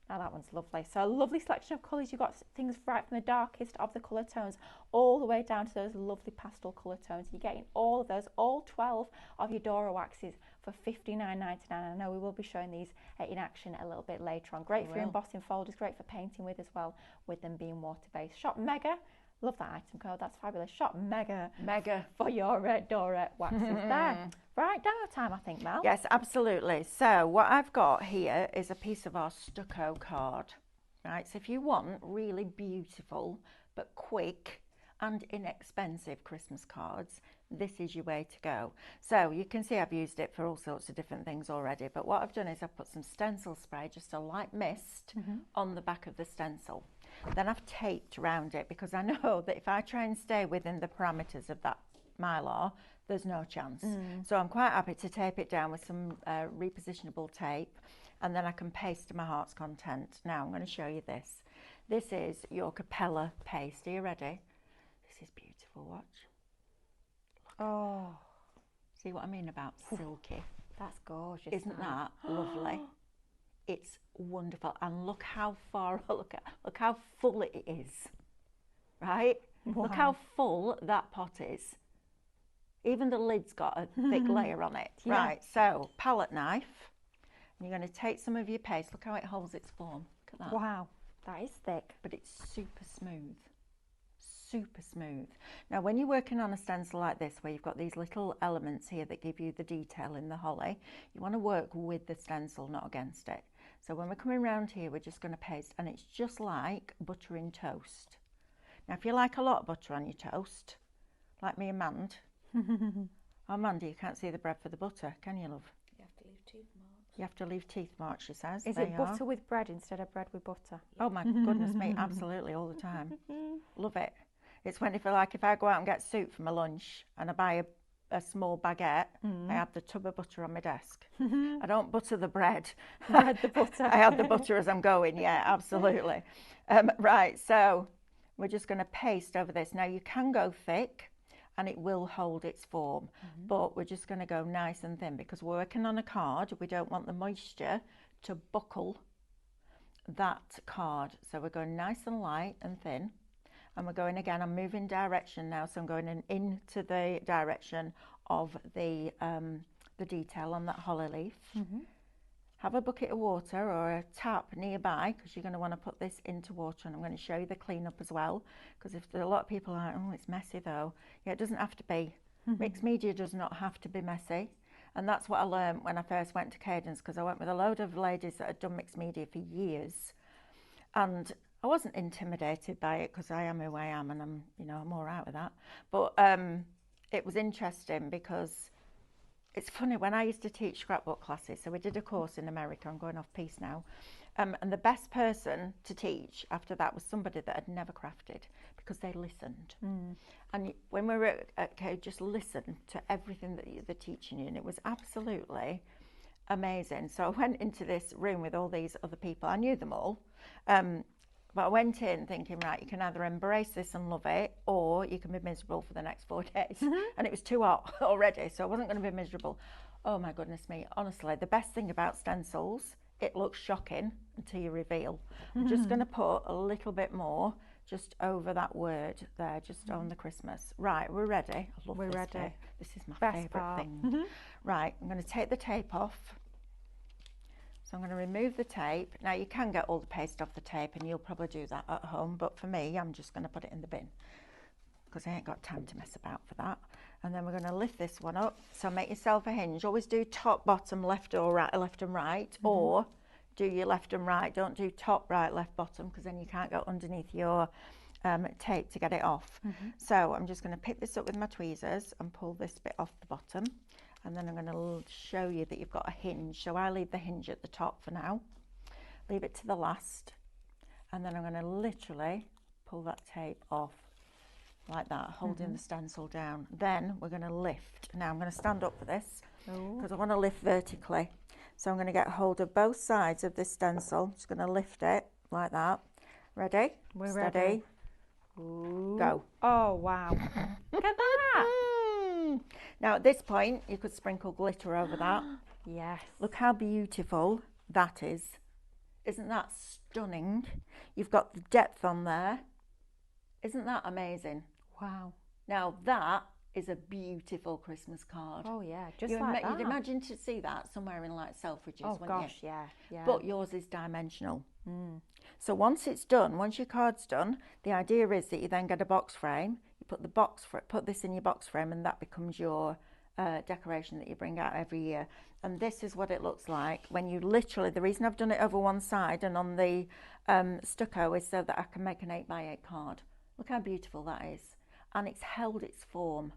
Now that one's lovely. So a lovely selection of colours. You've got things right from the darkest of the colour tones all the way down to those lovely pastel colour tones. You're getting all of those, all 12 of your Dora waxes for $59.99. I know we will be showing these in action a little bit later on. Great for your embossing folders, great for painting with as well, with them being water-based. Shop Mega. Love that item code, that's fabulous. Shop Mega for your Dora waxes there. Right, demo time I think, Mel. Yes, absolutely. So what I've got here is a piece of our stucco card. Right, so if you want really beautiful but quick and inexpensive Christmas cards, this is your way to go. So you can see I've used it for all sorts of different things already, but what I've done is I've put some stencil spray, just a light mist, on the back of the stencil. Then I've taped around it because I know that if I try and stay within the parameters of that mylar, there's no chance. So I'm quite happy to tape it down with some repositionable tape, and then I can paste my heart's content. Now I'm going to show you this. This is your Capella paste. Are you ready? This is beautiful, watch. Oh, See what I mean about silky? that's gorgeous. Isn't that lovely? It's wonderful, and look how far, look how full it is, right? Wow. Look how full that pot is. Even the lid's got a thick layer on it. Yeah. Right, so palette knife, and you're going to take some of your paste. Look how it holds its form. Look at that. Wow, that is thick. But it's super smooth. Super smooth. Now, when you're working on a stencil like this, where you've got these little elements here that give you the detail in the holly, you want to work with the stencil, not against it. So when we're coming around here, we're just going to paste, and it's just like buttering toast. Now, if you like a lot of butter on your toast, like me and Mand, oh, Mandy, you can't see the bread for the butter, can you, love? You have to leave teeth marks. You have to leave teeth marks, she says. Is There it you butter are. with bread instead of bread with butter? Oh my goodness me, absolutely, all the time. Love it. It's when if I go out and get soup for my lunch and I buy a small baguette, I have the tub of butter on my desk. I don't butter the bread. Bread the butter. I add the butter as I'm going, yeah, absolutely. Right, so we're just going to paste over this. Now, you can go thick and it will hold its form, but we're just going to go nice and thin because we're working on a card. We don't want the moisture to buckle that card. So we're going nice and light and thin. And we're going again, I'm moving direction now, so I'm going into the direction of the detail on that holly leaf. Have a bucket of water or a tap nearby because you're going to want to put this into water, and I'm going to show you the cleanup as well, because if a lot of people are like, oh, it's messy though. Yeah, it doesn't have to be. Mixed media does not have to be messy. And that's what I learned when I first went to Cadence, because I went with a load of ladies that had done mixed media for years. And I wasn't intimidated by it because I am who I am, and I'm all right with that. But it was interesting because it's funny, when I used to teach scrapbook classes, so we did a course in America, I'm going off piece now, and the best person to teach after that was somebody that had never crafted, because they listened. And when we were at Code, just listen to everything that they're teaching you, and it was absolutely amazing. So I went into this room with all these other people. I knew them all. But I went in thinking, right, you can either embrace this and love it, or you can be miserable for the next 4 days. And it was too hot already, so I wasn't going to be miserable. Oh my goodness me, honestly, the best thing about stencils, it looks shocking until you reveal. I'm just going to put a little bit more just over that word there, just on the Christmas. Right, we're ready. I love We're this ready. bit. This is my Best favourite part. thing. Right, I'm going to take the tape off. So I'm going to remove the tape. Now, you can get all the paste off the tape, and you'll probably do that at home, but for me, I'm just going to put it in the bin because I ain't got time to mess about for that. And then we're going to lift this one up. So make yourself a hinge. Always do top, bottom, left or right, left and right, or do your left and right. Don't do top, right, left, bottom, because then you can't go underneath your tape to get it off. So I'm just going to pick this up with my tweezers and pull this bit off the bottom. And then I'm going to show you that you've got a hinge. So I leave the hinge at the top for now. Leave it to the last. And then I'm going to literally pull that tape off like that, holding the stencil down. Then we're going to lift. Now I'm going to stand up for this because I want to lift vertically. So I'm going to get hold of both sides of this stencil. Just going to lift it like that. Ready? We're Steady. ready. Ooh. Go. Oh, wow. Look at that. Now at this point, you could sprinkle glitter over that. Yes. Look how beautiful that is. Isn't that stunning? You've got the depth on there. Isn't that amazing? Wow. Now that is a beautiful Christmas card. Oh, yeah. Just You'd like that. You'd imagine to see that somewhere in like Selfridges, Oh, wouldn't gosh, you? yeah. Yeah. But yours is dimensional. So once it's done, once your card's done, the idea is that you then get a box frame. You put this in your box frame, and that becomes your decoration that you bring out every year. And this is what it looks like when you literally, the reason I've done it over one side and on the stucco is so that I can make an 8x8 card. Look how beautiful that is. And it's held its form.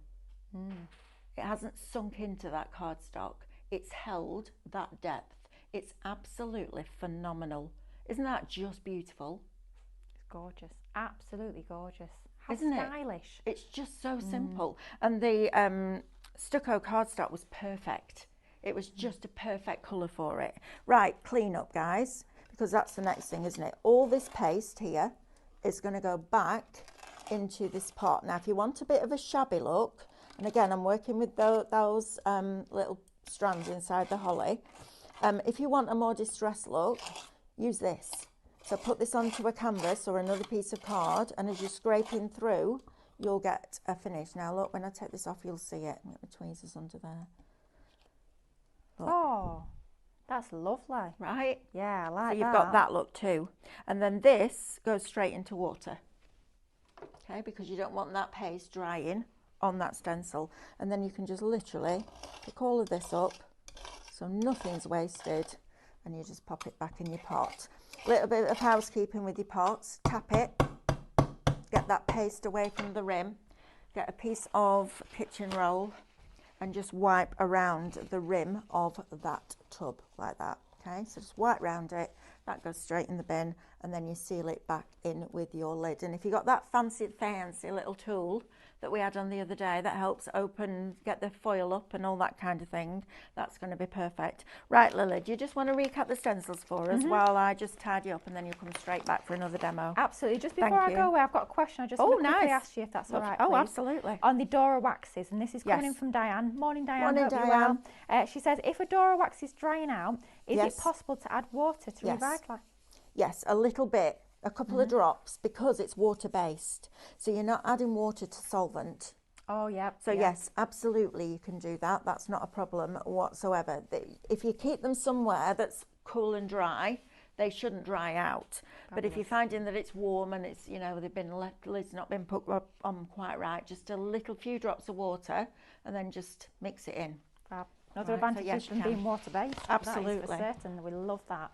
It hasn't sunk into that cardstock. It's held that depth. It's absolutely phenomenal. Isn't that just beautiful? It's gorgeous. Absolutely gorgeous. How Isn't it? stylish. It's just so simple. And the stucco cardstock was perfect. It was just a perfect colour for it. Right, clean up, guys, because that's the next thing, isn't it? All this paste here is going to go back into this pot. Now, if you want a bit of a shabby look, and again, I'm working with those little strands inside the holly, If you want a more distressed look, use this. So put this onto a canvas or another piece of card, and as you're scraping through, you'll get a finish. Now look, when I take this off, you'll see it. Get my tweezers under there. Look. Oh, that's lovely. Right? Yeah, I like that. So you've got that look too. And then this goes straight into water. Okay, because you don't want that paste drying on that stencil. And then you can just literally pick all of this up so nothing's wasted, and you just pop it back in your pot. A little bit of housekeeping with your pots. Tap it, get that paste away from the rim, get a piece of kitchen roll and just wipe around the rim of that tub like that. Okay, so just wipe around it, that goes straight in the bin, and then you seal it back in with your lid. And if you've got that fancy little tool that we had on the other day that helps open, get the foil up and all that kind of thing, that's going to be perfect. Right, Lily, do you just want to recap the stencils for us while I just tidy up, and then you'll come straight back for another demo? Absolutely. Just before I go away, I've got a question. I just want to quickly ask you if that's all right, Oh, please. absolutely. On the Dora waxes, and this is coming in from Diane. Morning, Diane. Morning, Hope Diane. you're well. She says, if a Dora wax is drying out, is it possible to add water to revitalise? Yes, a little bit, a couple of drops, because it's water-based. So you're not adding water to solvent. Oh, yeah. So yes, absolutely you can do that. That's not a problem whatsoever. If you keep them somewhere that's cool and dry, they shouldn't dry out. But if you're finding that it's warm and it's, you know, they've been lid's not been put on quite right, just a little few drops of water and then just mix it in. Another advantage from being water-based. Absolutely. That is for certain. We love that.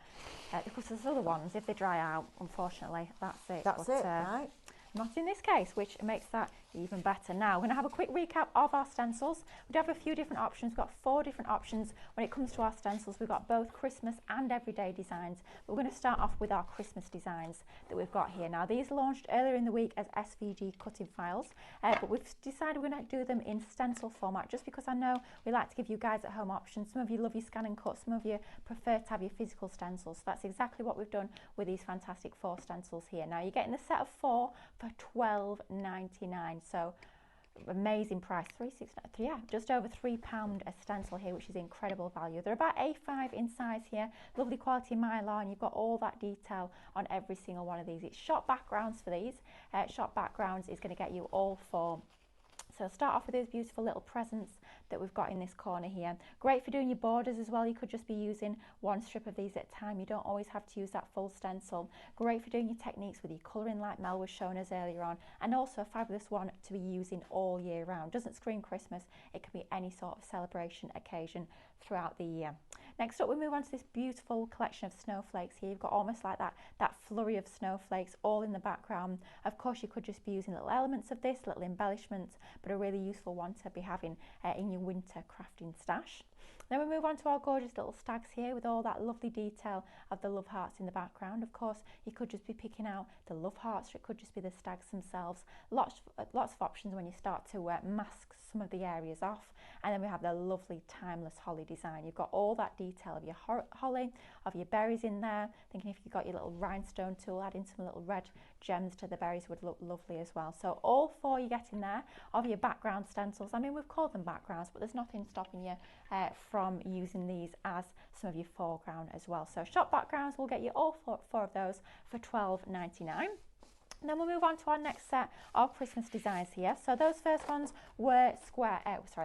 Because there's other ones, if they dry out, unfortunately, that's it. That's it, right? Not in this case, which makes that even better. Now, we're going to have a quick recap of our stencils. We do have a few different options. We've got 4 different options when it comes to our stencils. We've got both Christmas and everyday designs. We're going to start off with our Christmas designs that we've got here. Now, these launched earlier in the week as SVG cutting files, but we've decided we're going to do them in stencil format, just because I know we like to give you guys at home options. Some of you love your scan and cut, some of you prefer to have your physical stencils. So that's exactly what we've done with these fantastic 4 stencils here. Now, you're getting the set of 4 for £12.99. So amazing price, just over £3 a stencil here, which is incredible value. They're about A5 in size here, lovely quality mylar, and you've got all that detail on every single one of these. It's shot backgrounds for these. Shot backgrounds is going to get you all 4. So start off with those beautiful little presents that we've got in this corner here. Great for doing your borders as well. You could just be using 1 strip of these at a time. You don't always have to use that full stencil. Great for doing your techniques with your colouring like Mel was showing us earlier on. And also a fabulous one to be using all year round. Doesn't scream Christmas. It can be any sort of celebration occasion throughout the year. Next up, we move on to this beautiful collection of snowflakes here. You've got almost like that flurry of snowflakes all in the background. Of course, you could just be using little elements of this, little embellishments, but a really useful one to be having in your winter crafting stash. Then we move on to our gorgeous little stags here with all that lovely detail of the love hearts in the background. Of course, you could just be picking out the love hearts, or it could just be the stags themselves. Lots of options when you start to mask some of the areas off. And then we have the lovely timeless holly design. You've got all that detail of your holly, of your berries in there. Thinking if you've got your little rhinestone tool, adding some little red gems to the berries would look lovely as well. So all 4 you get in there of your background stencils. I mean, we've called them backgrounds, but there's nothing stopping you from using these as some of your foreground as well. So shop backgrounds will get you all 4 of those for £12.99. And then we'll move on to our next set of Christmas designs here. So those first ones were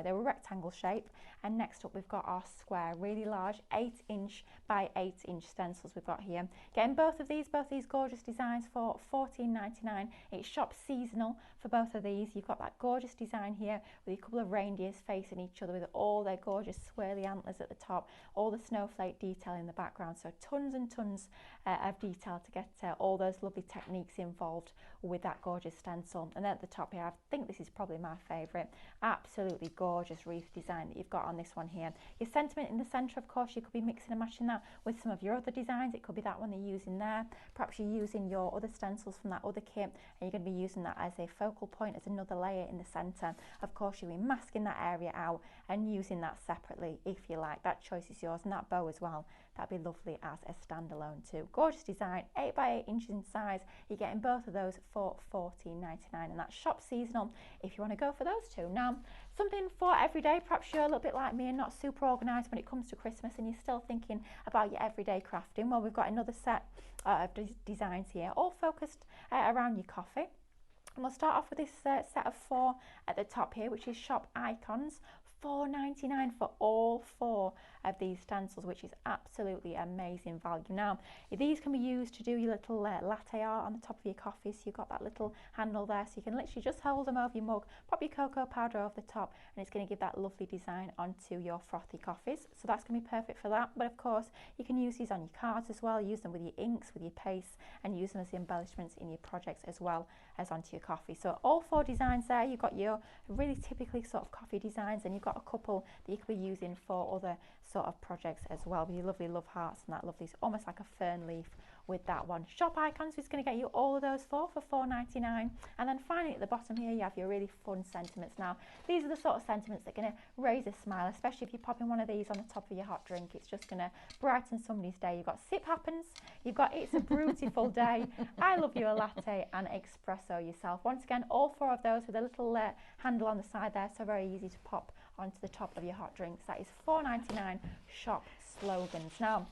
they were rectangle shape. And next up we've got our square, really large 8-inch by 8-inch stencils we've got here. Getting both these gorgeous designs for £14.99. It's shop seasonal for both of these. You've got that gorgeous design here with a couple of reindeers facing each other with all their gorgeous swirly antlers at the top, all the snowflake detail in the background. So tons and tons of detail to get all those lovely techniques involved with that gorgeous stencil. And then at the top here, I think this is probably my favourite, absolutely gorgeous wreath design that you've got on this one here. Your sentiment in the centre, of course, you could be mixing and matching that with some of your other designs. It could be that one they're using there. Perhaps you're using your other stencils from that other kit and you're going to be using that as a focal point, as another layer in the centre. Of course, you'll be masking that area out and using that separately if you like. That choice is yours. And that bow as well, that'd be lovely as a standalone too. Gorgeous design, 8 by 8 inches in size. You're getting both of those for $14.99, and that's shop seasonal if you want to go for those two. Now, something for every day. Perhaps you're a little bit like me and not super organised when it comes to Christmas, and you're still thinking about your everyday crafting. Well, we've got another set of designs here, all focused around your coffee. And we'll start off with this set of 4 at the top here, which is shop icons. $4.99 for all 4 of these stencils, which is absolutely amazing value. Now, these can be used to do your little latte art on the top of your coffee, so you've got that little handle there, so you can literally just hold them over your mug, pop your cocoa powder over the top, and it's going to give that lovely design onto your frothy coffees. So that's going to be perfect for that. But of course, you can use these on your cards as well, use them with your inks, with your pastes, and use them as embellishments in your projects as well as onto your coffee. So all 4 designs there. You've got your really typically sort of coffee designs, and you've got a couple that you could be using for other sort of projects as well, with your lovely love hearts and that lovely, almost like a fern leaf with that one. Shop icons is going to get you all of those for $4.99. And then finally at the bottom here you have your really fun sentiments. Now, these are the sort of sentiments that are going to raise a smile, especially if you're popping one of these on the top of your hot drink. It's just going to brighten somebody's day. You've got sip happens, you've got it's a beautiful day, I love you a latte, and espresso yourself. Once again, all 4 of those with a little handle on the side there, so very easy to pop onto the top of your hot drinks. That is $4.99 shop slogans. Now,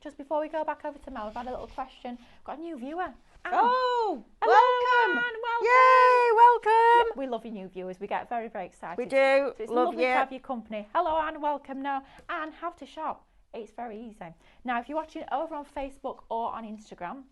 just before we go back over to Mel, we've had a little question. Got a new viewer. Anne. Oh, hello, welcome. Anne, welcome. Yay, welcome. We love your new viewers. We get very, very excited. We do. So it's love lovely to have your company. Hello, Anne, welcome. Now, Anne, how to shop? It's very easy. Now, if you're watching over on Facebook or on Instagram,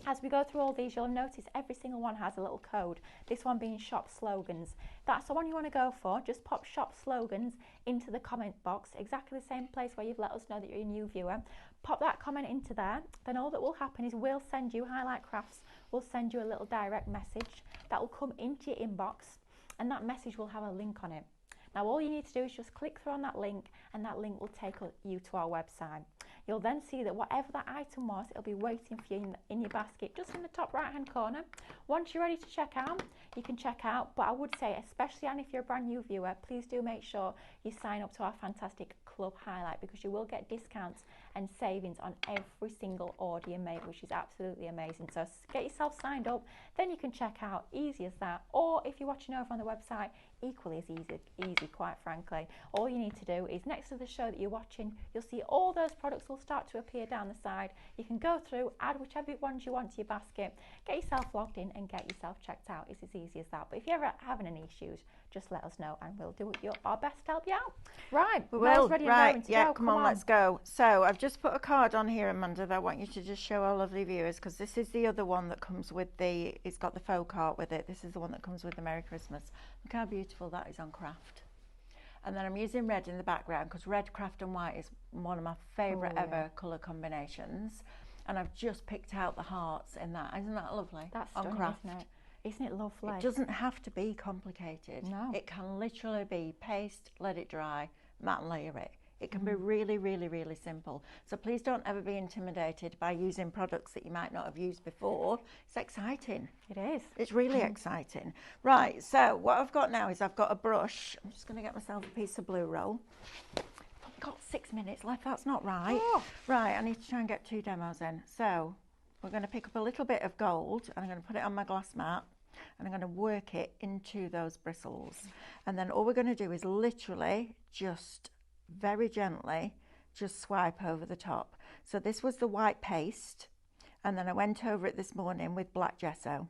as we go through all these, you'll notice every single one has a little code. This one being shop slogans. That's the one you want to go for. Just pop shop slogans into the comment box, exactly the same place where you've let us know that you're a new viewer. Pop that comment into there. Then all that will happen is we'll send you, Highlight Crafts, we'll send you a little direct message that will come into your inbox, and that message will have a link on it. Now, all you need to do is just click through on that link, and that link will take you to our website. You'll then see that whatever that item was, it'll be waiting for you in your basket, just in the top right hand corner. Once you're ready to check out, you can check out. But I would say, especially Anne, if you're a brand new viewer, please do make sure you sign up to our fantastic club Highlight, because you will get discounts and savings on every single order you make, which is absolutely amazing. So get yourself signed up, then you can check out. Easy as that. Or if you're watching over on the website, equally as easy, quite frankly. All you need to do is next to the show that you're watching, you'll see all those products will start to appear down the side. You can go through, add whichever ones you want to your basket, get yourself logged in and get yourself checked out. It's as easy as that. But if you're ever having any issues, just let us know and we'll do our best to help you out. Right, we will. Ready right, and yeah, go. come on, let's go. So I've just put a card on here, Amanda, that I want you to just show our lovely viewers, because this is the other one that comes with it's got the folk art with it. This is the one that comes with the Merry Christmas. Look how beautiful that is on craft. And then I'm using red in the background, because red, craft and white is one of my favourite ever colour combinations. And I've just picked out the hearts in that. Isn't that lovely? That's on stunning, craft. isn't it? Isn't it lovely? It doesn't have to be complicated. No. It can literally be paste, let it dry, matte and layer it. It can be really, really, really simple. So please don't ever be intimidated by using products that you might not have used before. It's exciting. It is. It's really exciting. Right, so what I've got now is I've got a brush. I'm just going to get myself a piece of blue roll. I've got 6 minutes left. That's not right. Oh. Right, I need to try and get 2 demos in. So we're going to pick up a little bit of gold, and I'm going to put it on my glass mat, and I'm going to work it into those bristles. And then all we're going to do is literally just very gently just swipe over the top. So this was the white paste, and then I went over it this morning with black gesso.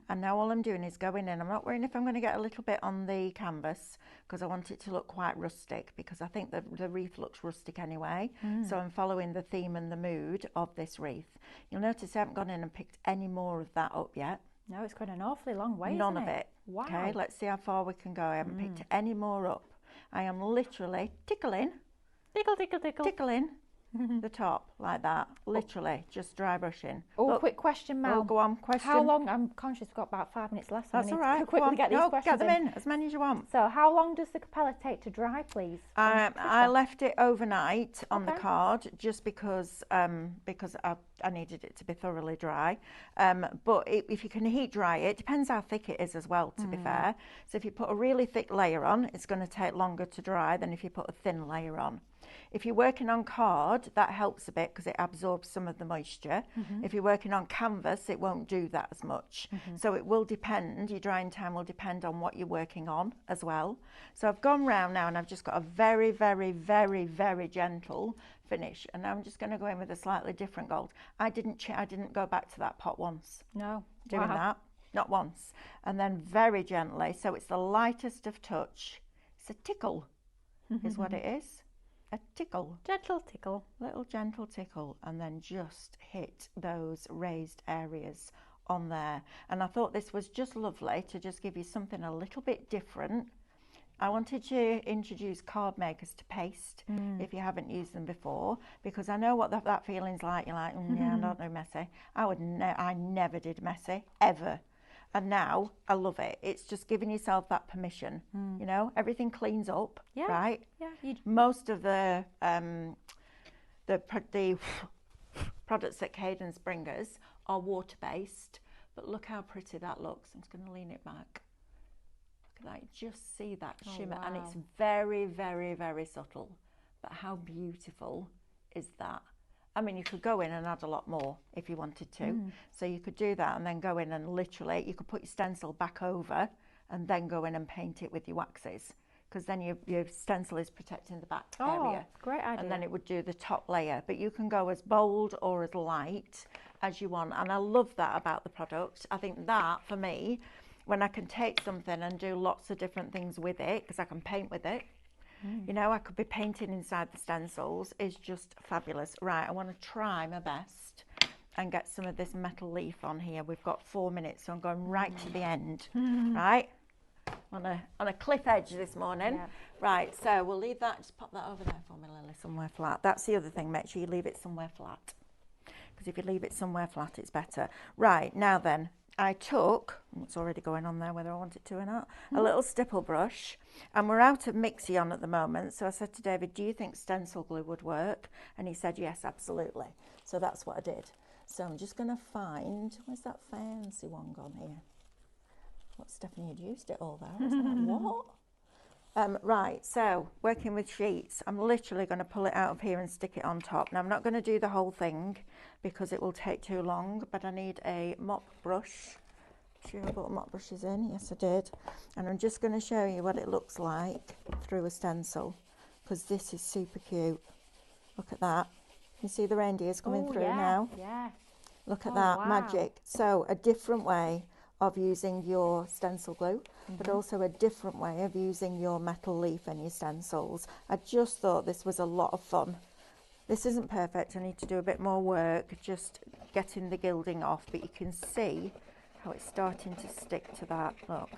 And now all I'm doing is going in. I'm not worrying if I'm going to get a little bit on the canvas, because I want it to look quite rustic, because I think the wreath looks rustic anyway. So I'm following the theme and the mood of this wreath. You'll notice I haven't gone in and picked any more of that up yet. No, it's going an awfully long way. None of it. Wow. Okay, let's see how far we can go. I haven't picked any more up. I am literally tickling the top like that. Literally, just dry brushing. Oh, Look, quick question, Mel. Oh, go on, question. How long? I'm conscious we've got about 5 minutes left. So That's we need all right. to quickly get these questions get them in, as many as you want. So, how long does the capella take to dry, please? I left it overnight on the Okay. card, just because I I needed it to be thoroughly dry. But if you can heat dry it, depends how thick it is as well, to be fair. So if you put a really thick layer on, it's going to take longer to dry than if you put a thin layer on. If you're working on card, that helps a bit because it absorbs some of the moisture. If you're working on canvas, it won't do that as much. So it will depend, your drying time will depend on what you're working on as well. So I've gone round now and I've just got a very, very, very, very gentle finish. And now I'm just going to go in with a slightly different gold. I didn't go back to that pot once. No. Doing that, not once. And then very gently, so it's the lightest of touch. It's a tickle, is what it is. A tickle. Gentle tickle. Little gentle tickle, and then just hit those raised areas on there. And I thought this was just lovely to just give you something a little bit different. I wanted to introduce card makers to paste if you haven't used them before, because I know what that feeling's like. You're like, yeah, I don't know messy. I never did messy, ever. And now I love it. It's just giving yourself that permission. You know, everything cleans up, right? Yeah. Most of the products that Cadence bring us are water-based, but look how pretty that looks. I'm just going to lean it back. Look at that. Just see that shimmer, and it's very, very, very subtle. But how beautiful is that? I mean, you could go in and add a lot more if you wanted to. So you could do that and then go in and literally, you could put your stencil back over and then go in and paint it with your waxes, because then your stencil is protecting the back area. Great idea. And then it would do the top layer. But you can go as bold or as light as you want. And I love that about the product. I think that, for me, when I can take something and do lots of different things with it, because I can paint with it, you know, I could be painting inside the stencils, is just fabulous. Right, I want to try my best and get some of this metal leaf on here. We've got 4 minutes, so I'm going right to the end, right? On a cliff edge this morning. Yeah. Right, so we'll leave that, just pop that over there for me, Lily, somewhere flat. That's the other thing, make sure you leave it somewhere flat, because if you leave it somewhere flat, it's better. Right, now then, I took, it's already going on there whether I want it to or not, a little stipple brush, and we're out of Mixi-On at the moment, so I said to David, do you think stencil glue would work? And he said, yes, absolutely. So that's what I did. So I'm just going to find, where's that fancy one gone here? What, Stephanie had used it all there. I was like, what? Right, so working with sheets, I'm literally going to pull it out of here and stick it on top. Now I'm not going to do the whole thing because it will take too long, but I need a mop brush. Sure I brought mop brushes in? Yes I did. And I'm just going to show you what it looks like through a stencil, because this is super cute. Look at that. You see the reindeers coming through now? Yeah. Look at that, magic. So a different way of using your stencil glue, but also a different way of using your metal leaf and your stencils. I just thought this was a lot of fun. This isn't perfect, I need to do a bit more work just getting the gilding off, but you can see how it's starting to stick to that. Look,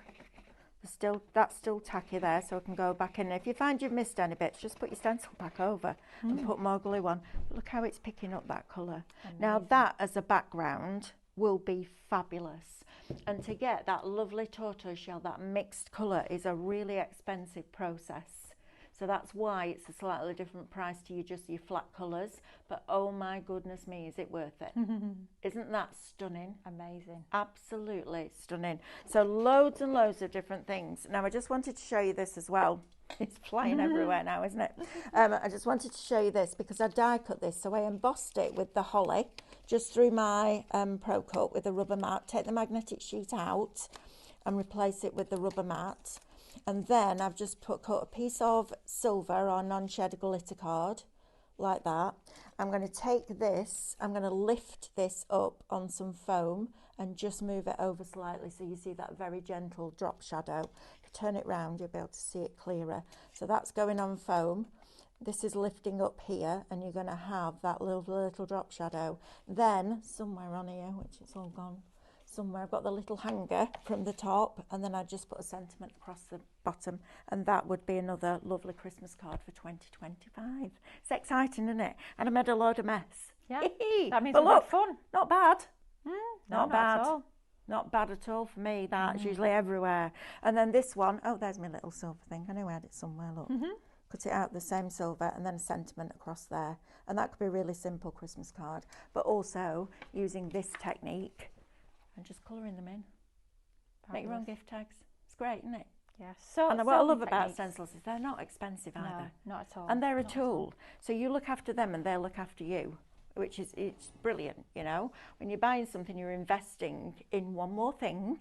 that's still tacky there, so I can go back in. If you find you've missed any bits, just put your stencil back over and put more glue on. Look how it's picking up that colour. Now that as a background will be fabulous. And to get that lovely tortoiseshell, that mixed colour, is a really expensive process. So that's why it's a slightly different price to just your flat colours. But oh my goodness me, is it worth it? Isn't that stunning? Amazing. Absolutely stunning. So loads and loads of different things. Now I just wanted to show you this as well. It's flying everywhere now, isn't it? I just wanted to show you this because I die cut this. So I embossed it with the holly just through my Pro Cut with a rubber mat. Take the magnetic sheet out and replace it with the rubber mat. And then I've just cut a piece of silver or non-shed glitter card like that. I'm going to take this, I'm going to lift this up on some foam and just move it over slightly so you see that very gentle drop shadow. If you turn it round, you'll be able to see it clearer. So that's going on foam. This is lifting up here and you're going to have that little drop shadow. Then somewhere on here, which it's all gone, somewhere I've got the little hanger from the top, and then I just put a sentiment across the bottom, and that would be another lovely Christmas card for 2025. It's exciting, isn't it? And I made a load of mess. Yeah, that means but it'll look, be fun. Not bad. Not bad. at all. Not bad at all for me. That's usually everywhere. And then this one, oh, there's my little silver thing. I know I had it somewhere, look. cut it out the same silver, and then a sentiment across there. And that could be a really simple Christmas card, but also using this technique and just colouring them in. Make your own gift tags. It's great, isn't it? Yeah. So And what I love about stencils is they're not expensive either. No, not at all. And they're a tool. So you look after them and they'll look after you, which is, it's brilliant, you know. When you're buying something, you're investing in one more thing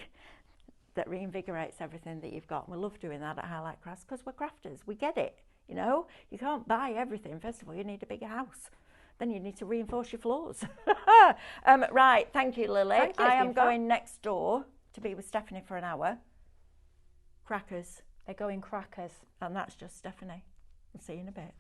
that reinvigorates everything that you've got. And we love doing that at Highlight Crafts because we're crafters. We get it, you know. You can't buy everything. First of all, you need a bigger house. Then you need to reinforce your floors. Right, thank you, Lily. Thank you, I am going next door to be with Stephanie for an hour. Crackers. They're going crackers. And that's just Stephanie. We'll see you in a bit.